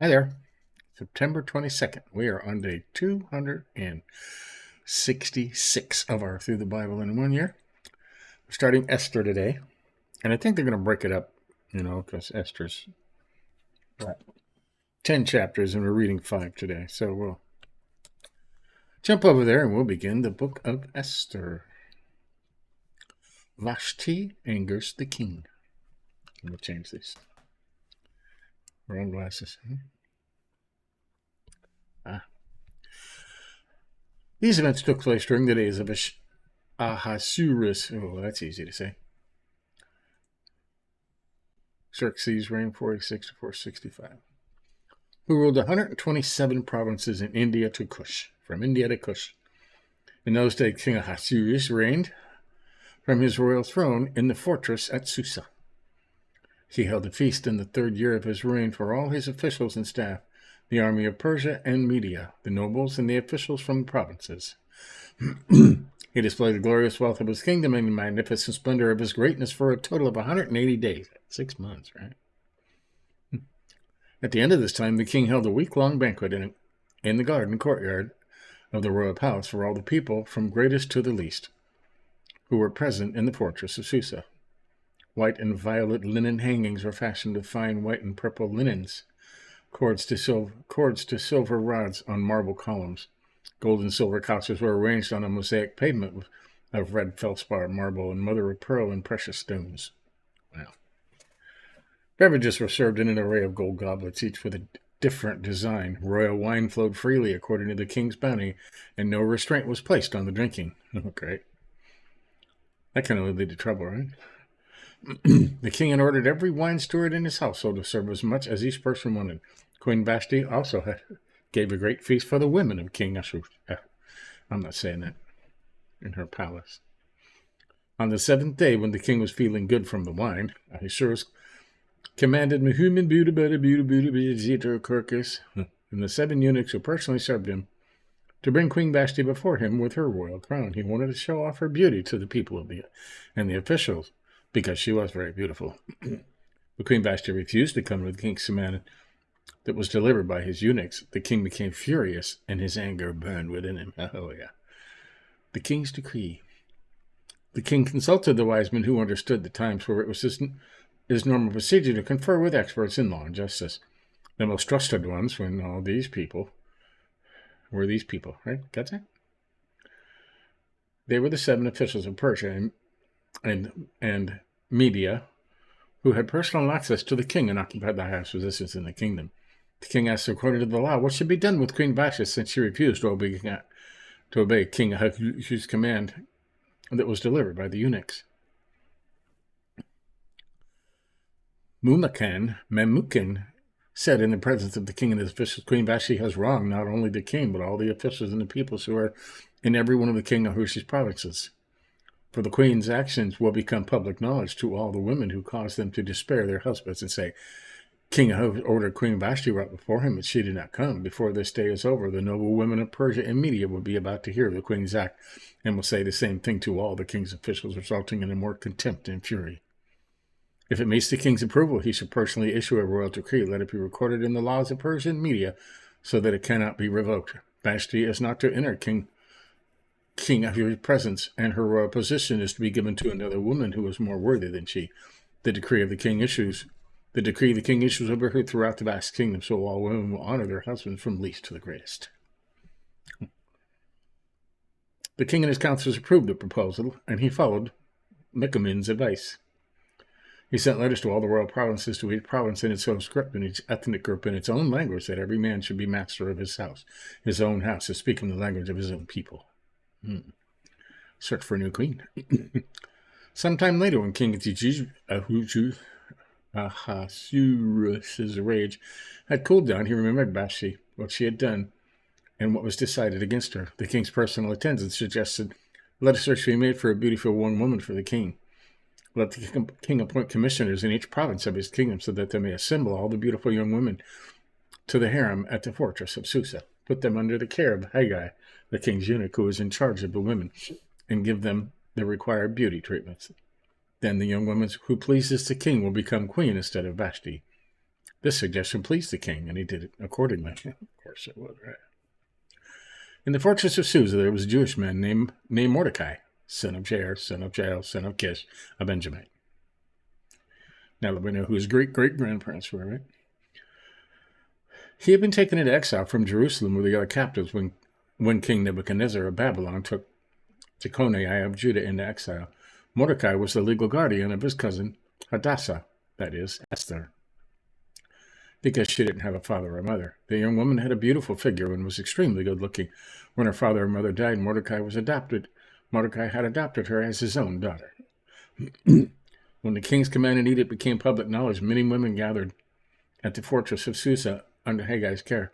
Hi there. September 22nd. We are on day 266 of our Through the Bible in 1 Year. We're starting Esther today. And I think they're going to break it up, because Esther's 10 chapters and we're reading 5 today. So we'll jump over there and we'll begin the book of Esther. Vashti angers the king. We'll change this. Wrong glasses. These events took place during the days of Ahasuerus. Oh, that's easy to say. Xerxes reigned 46 to 465. Who ruled 127 provinces in India to Kush, from India to Kush. In those days, King Ahasuerus reigned from his royal throne in the fortress at Susa. He held a feast in the 3rd year of his reign for all his officials and staff, the army of Persia and Media, the nobles and the officials from the provinces. He displayed the glorious wealth of his kingdom and the magnificent splendor of his greatness for a total of 180 days. 6 months, right? At the end of this time, the king held a week-long banquet in the garden courtyard of the royal palace for all the people, from greatest to the least, who were present in the fortress of Susa. White and violet linen hangings were fashioned with fine white and purple linens, cords to silver rods on marble columns. Gold and silver couches were arranged on a mosaic pavement of red feldspar, marble, and mother of pearl and precious stones. Wow. Beverages were served in an array of gold goblets, each with a different design. Royal wine flowed freely according to the king's bounty, and no restraint was placed on the drinking. Great. That can only lead to trouble, right? The king had ordered every wine steward in his household to serve as much as each person wanted. Queen Vashti also gave a great feast for the women of King Ahasuerus. I'm not saying that. In her palace. On the 7th day, when the king was feeling good from the wine, Ahasuerus commanded Mehuman, Kirkus, and the 7 eunuchs who personally served him, to bring Queen Vashti before him with her royal crown. He wanted to show off her beauty to the people and the officials, because she was very beautiful. But Queen Vashti refused to come to the king's command that was delivered by his eunuchs. The king became furious, and his anger burned within him. Oh, yeah. The king's decree. The king consulted the wise men who understood the times, for it was his normal procedure to confer with experts in law and justice. The most trusted ones were these people, right? Got that? They were the 7 officials of Persia and Media, who had personal access to the king and occupied the highest positions in the kingdom. The king asked, according to the law, what should be done with Queen Vashti, since she refused to obey King Ahasuerus' command that was delivered by the eunuchs. Memucan said in the presence of the king and his officials, Queen Vashti has wronged not only the king, but all the officials and the peoples who are in every one of the King Ahasuerus' provinces. For the queen's actions will become public knowledge to all the women who cause them to despair their husbands and say, King Ahasuerus ordered Queen Vashti right before him, but she did not come. Before this day is over, the noble women of Persia and Media will be about to hear of the queen's act, and will say the same thing to all the king's officials, resulting in a more contempt and fury. If it meets the king's approval, he should personally issue a royal decree. Let it be recorded in the laws of Persia and Media, so that it cannot be revoked. Vashti is not to enter King Ahasuerus' presence, and her royal position is to be given to another woman who is more worthy than she. The decree the king issues over her throughout the vast kingdom, so all women will honor their husbands from least to the greatest. The king and his counselors approved the proposal, and he followed Mehuman's advice. He sent letters to all the royal provinces, to each province in its own script, and each ethnic group in its own language, that every man should be master of his house, his own house, to speak in the language of his own people. Search for a new queen. Sometime later, when King Ahasuerus' rage had cooled down, he remembered Vashti, what she had done, and what was decided against her. The king's personal attendant suggested, let a search be made for a beautiful young woman for the king. Let the king appoint commissioners in each province of his kingdom, so that they may assemble all the beautiful young women to the harem at the fortress of Susa. Put them under the care of Haggai, the king's eunuch, who is in charge of the women, and give them the required beauty treatments. Then the young woman who pleases the king will become queen instead of Vashti. This suggestion pleased the king, and he did it accordingly. Of course it would, right? In the fortress of Susa, there was a Jewish man named Mordecai, son of Jair, son of Jael, son of Kish, a Benjamite. Now that we know who his great-great-grandparents were, right? He had been taken into exile from Jerusalem with the other captives when King Nebuchadnezzar of Babylon took Jeconiah of Judah into exile. Mordecai was the legal guardian of his cousin Hadassah, that is, Esther, because she didn't have a father or mother. The young woman had a beautiful figure and was extremely good-looking. When her father and mother died, Mordecai had adopted her as his own daughter. When the king's command and edict became public knowledge, many women gathered at the fortress of Susa under Haggai's care.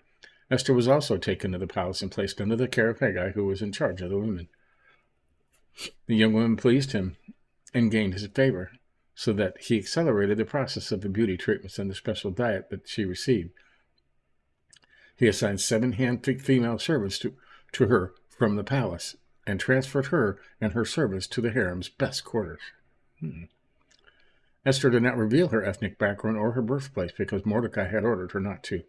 Esther was also taken to the palace and placed under the care of Haggai, who was in charge of the women. The young woman pleased him and gained his favor, so that he accelerated the process of the beauty treatments and the special diet that she received. He assigned 7 hand-picked female servants to her from the palace and transferred her and her servants to the harem's best quarters. Esther did not reveal her ethnic background or her birthplace because Mordecai had ordered her not to.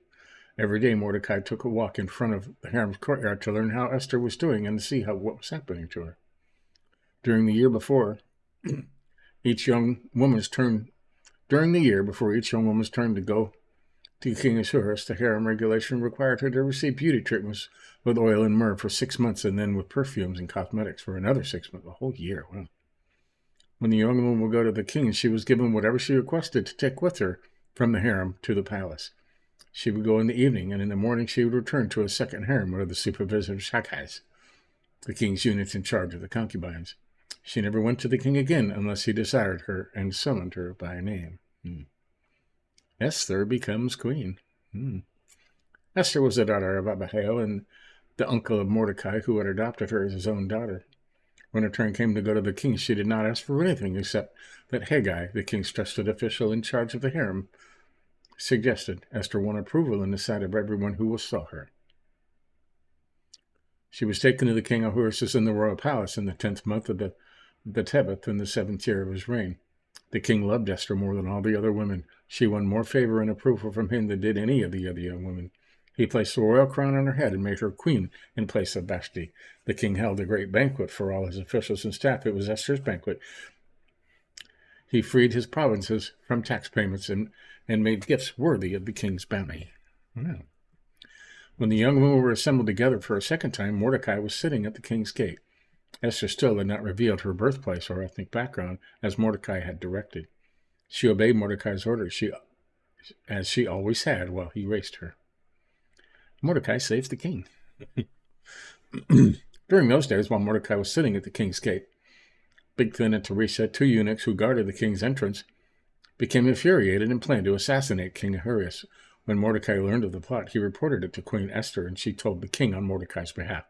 Every day Mordecai took a walk in front of the harem's courtyard to learn how Esther was doing and to see what was happening to her. During the year before each young woman's turn to go to King Ahasuerus, the harem regulation required her to receive beauty treatments with oil and myrrh for 6 months, and then with perfumes and cosmetics for another 6 months, a whole year. Wow. When the young woman would go to the king, she was given whatever she requested to take with her from the harem to the palace. She would go in the evening, and in the morning she would return to a second harem under the supervision of Shaghais, the king's units in charge of the concubines. She never went to the king again unless he desired her and summoned her by name. Esther becomes queen. Esther was the daughter of Abihail and the uncle of Mordecai, who had adopted her as his own daughter. When her turn came to go to the king, she did not ask for anything except that Haggai, the king's trusted official in charge of the harem, suggested. Esther won approval in the sight of everyone who saw her. She was taken to the king Ahasuerus in the royal palace in the 10th month of the Tebeth in the 7th year of his reign. The king loved Esther more than all the other women. She won more favor and approval from him than did any of the other young women. He placed a royal crown on her head and made her queen in place of Vashti. The king held a great banquet for all his officials and staff. It was Esther's banquet. He freed his provinces from tax payments and made gifts worthy of the king's bounty. Wow. When the young women were assembled together for a second time, Mordecai was sitting at the king's gate. Esther still had not revealed her birthplace or ethnic background, as Mordecai had directed. She obeyed Mordecai's orders, as she always had while he raised her. Mordecai saves the king. During those days, while Mordecai was sitting at the king's gate, Bigthan and Teresa, 2 eunuchs who guarded the king's entrance, became infuriated and planned to assassinate King Ahasuerus. When Mordecai learned of the plot, he reported it to Queen Esther, and she told the king on Mordecai's behalf.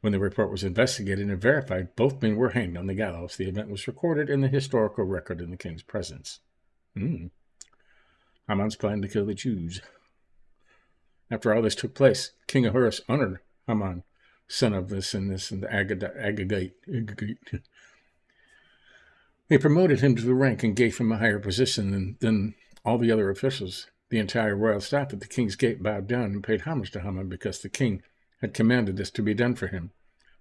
When the report was investigated and verified, both men were hanged on the gallows. The event was recorded in the historical record in the king's presence. Haman's plan to kill the Jews. After all this took place, King Ahasuerus honored Haman, son of this and the Agagite. He promoted him to the rank and gave him a higher position than all the other officials. The entire royal staff at the king's gate bowed down and paid homage to Haman because the king had commanded this to be done for him.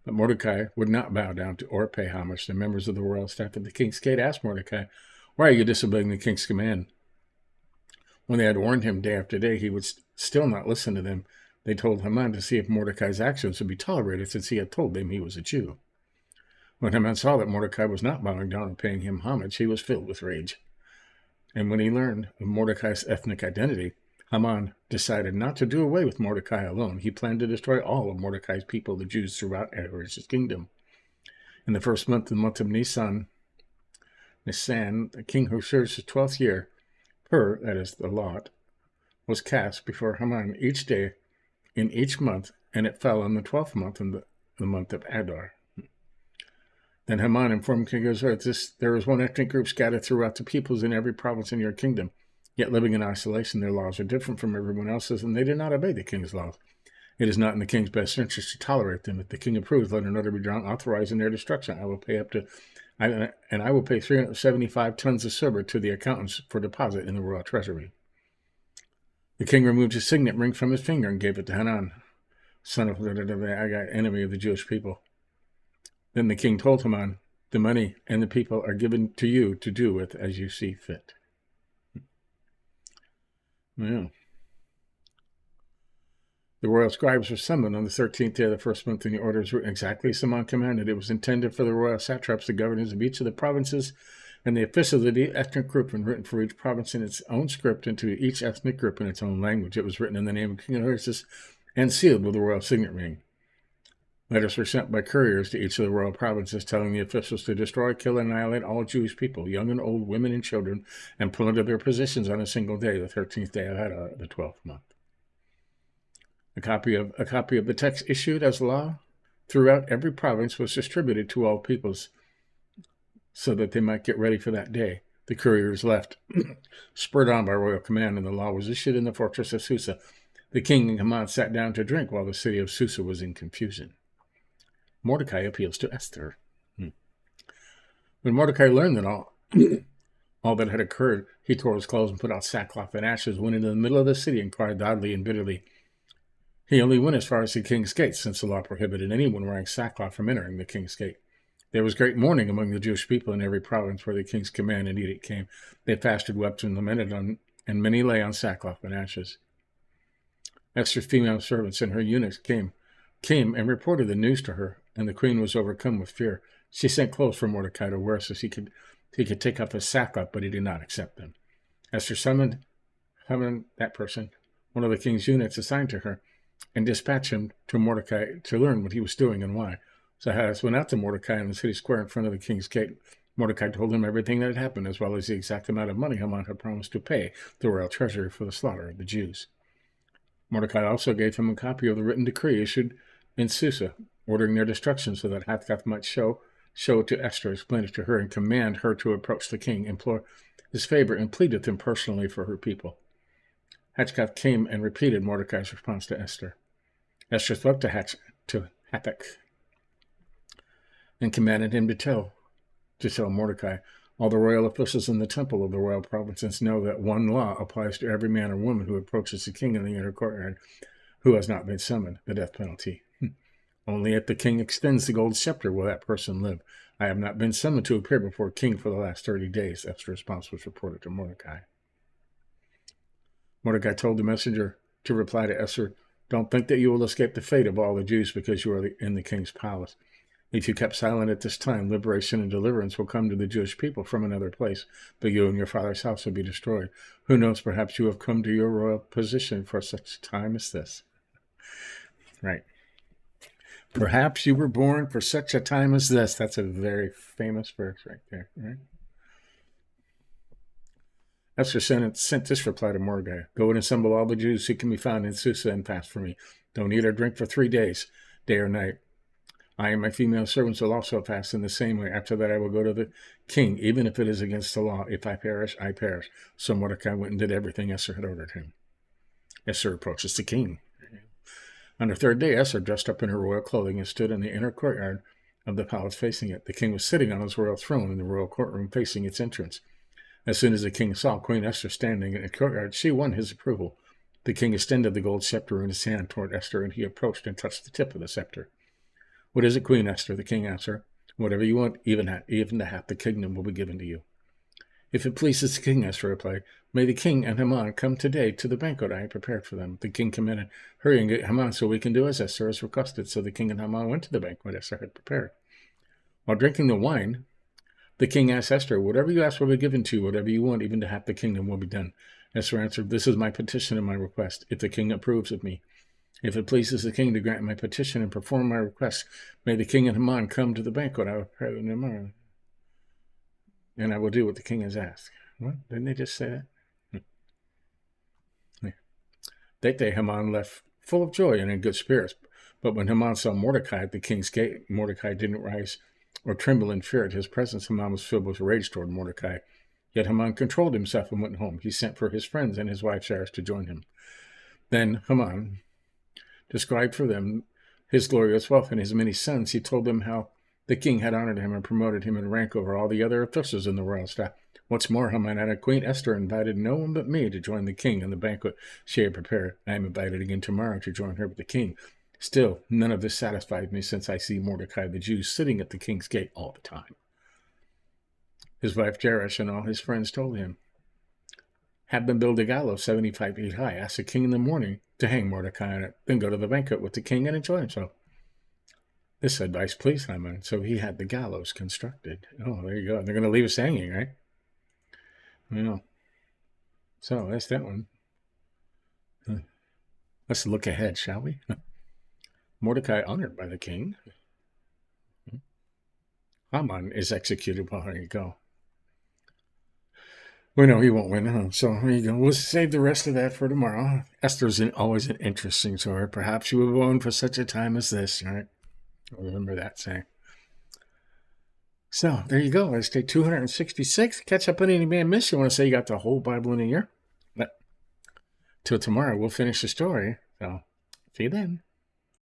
But Mordecai would not bow down to or pay homage. The members of the royal staff at the king's gate asked Mordecai, "Why are you disobeying the king's command?" When they had warned him day after day, he would still not listen to them. They told Haman to see if Mordecai's actions would be tolerated, since he had told them he was a Jew. When Haman saw that Mordecai was not bowing down and paying him homage, he was filled with rage. And when he learned of Mordecai's ethnic identity, Haman decided not to do away with Mordecai alone. He planned to destroy all of Mordecai's people, the Jews, throughout Ahasuerus' kingdom. In the first month, the month of Nisan, the King Ahasuerus' 12th year, that is the lot, was cast before Haman each day in each month, and it fell on the 12th month in the month of Adar. Then Haman informed King Ahasuerus, "There is one ethnic group scattered throughout the peoples in every province in your kingdom. Yet living in isolation, their laws are different from everyone else's, and they did not obey the king's laws. It is not in the king's best interest to tolerate them. If the king approves, let another be drawn, authorizing their destruction. I will pay 375 tons of silver to the accountants for deposit in the royal treasury." The king removed his signet ring from his finger and gave it to Hanan, son of the Agag, enemy of the Jewish people. Then the king told Haman, the money and the people are given to you to do with as you see fit. Well, the royal scribes were summoned on the 13th day of the first month, and the orders were exactly as Haman commanded. It was intended for the royal satraps, the governors of each of the provinces, and the officials of the ethnic group, and written for each province in its own script, and to each ethnic group in its own language. It was written in the name of King Ahasuerus and sealed with the royal signet ring. Letters were sent by couriers to each of the royal provinces, telling the officials to destroy, kill, and annihilate all Jewish people, young and old, women and children, and plunder their possessions on a single day, the 13th day of the 12th month. A copy of the text issued as law throughout every province was distributed to all peoples so that they might get ready for that day. The couriers left, spurred on by royal command, and the law was issued in the fortress of Susa. The king and Haman sat down to drink while the city of Susa was in confusion. Mordecai appeals to Esther. When Mordecai learned that all that had occurred, he tore his clothes and put out sackcloth and ashes, went into the middle of the city and cried loudly and bitterly. He only went as far as the king's gate, since the law prohibited anyone wearing sackcloth from entering the king's gate. There was great mourning among the Jewish people in every province where the king's command and edict came. They fasted, wept, and lamented, and many lay on sackcloth and ashes. Esther's female servants and her eunuchs came and reported the news to her, and the queen was overcome with fear. She sent clothes for Mordecai to wear so he could take off his sackcloth, but he did not accept them. Esther summoned that person, one of the king's eunuchs assigned to her, and dispatched him to Mordecai to learn what he was doing and why. So Ahasuerus went out to Mordecai in the city square in front of the king's gate. Mordecai told him everything that had happened, as well as the exact amount of money Haman had promised to pay the royal treasury for the slaughter of the Jews. Mordecai also gave him a copy of the written decree issued in Susa, ordering their destruction, so that Hathach might show it to Esther, explain it to her, and command her to approach the king, implore his favor, and plead with him personally for her people. Hathach came and repeated Mordecai's response to Esther. Esther spoke to Hathach and commanded him to tell Mordecai, all the royal officials in the temple of the royal provinces know that one law applies to every man or woman who approaches the king in the inner courtyard who has not been summoned, the death penalty. Only if the king extends the gold scepter will that person live. I have not been summoned to appear before king for the last 30 days, Esther's response was reported to Mordecai. Mordecai told the messenger to reply to Esther, don't think that you will escape the fate of all the Jews because you are in the king's palace. If you kept silent at this time, liberation and deliverance will come to the Jewish people from another place, but you and your father's house will be destroyed. Who knows, perhaps you have come to your royal position for such a time as this. Right. Perhaps you were born for such a time as this. That's a very famous verse right there. Right? Esther sent this reply to Mordecai. Go and assemble all the Jews who can be found in Susa and fast for me. Don't eat or drink for 3 days, day or night. I and my female servants will also fast in the same way. After that I will go to the king, even if it is against the law. If I perish, I perish. So Mordecai went and did everything Esther had ordered him. Esther approaches the king. On the 3rd day, Esther dressed up in her royal clothing and stood in the inner courtyard of the palace facing it. The king was sitting on his royal throne in the royal courtroom facing its entrance. As soon as the king saw Queen Esther standing in the courtyard, she won his approval. The king extended the gold scepter in his hand toward Esther, and he approached and touched the tip of the scepter. What is it, Queen Esther? The king asked her. Whatever you want, even the half the kingdom will be given to you. If it pleases the king, Esther replied, may the king and Haman come today to the banquet I have prepared for them. The king commanded, hurry and get Haman so we can do as Esther has requested. So the king and Haman went to the banquet Esther had prepared. While drinking the wine, the king asked Esther, whatever you ask will be given to you, whatever you want, even to half the kingdom will be done. Esther answered, this is my petition and my request, if the king approves of me. If it pleases the king to grant my petition and perform my request, may the king and Haman come to the banquet I will prepare them tomorrow, and I will do what the king has asked. What? Didn't they just say that? That day Haman left full of joy and in good spirits. But when Haman saw Mordecai at the king's gate, Mordecai didn't rise or tremble in fear at his presence. Haman was filled with rage toward Mordecai. Yet Haman controlled himself and went home. He sent for his friends and his wife Sarah to join him. Then Haman described for them his glorious wealth and his many sons. He told them how the king had honored him and promoted him in rank over all the other officials in the royal staff. What's more, Haman, Queen Esther invited no one but me to join the king in the banquet she had prepared. I am invited again tomorrow to join her with the king. Still, none of this satisfies me, since I see Mordecai the Jew sitting at the king's gate all the time. His wife Jairus and all his friends told him, have them build a gallows 75 feet high. Ask the king in the morning to hang Mordecai on it, then go to the banquet with the king and enjoy himself. This advice pleased Haman, so he had the gallows constructed. Oh, there you go. They're going to leave us hanging, right? Well, so that's that one. Let's look ahead, shall we? Mordecai honored by the king. Haman is executed. Well, there you go. We know he won't win, huh? So there you go. We'll save the rest of that for tomorrow. Esther's always an interesting story. Perhaps you were born for such a time as this, right? Remember that saying. So there you go. That's day 266. Catch up on any man miss. You want to say you got the whole Bible in a year? But till tomorrow, we'll finish the story. So see you then.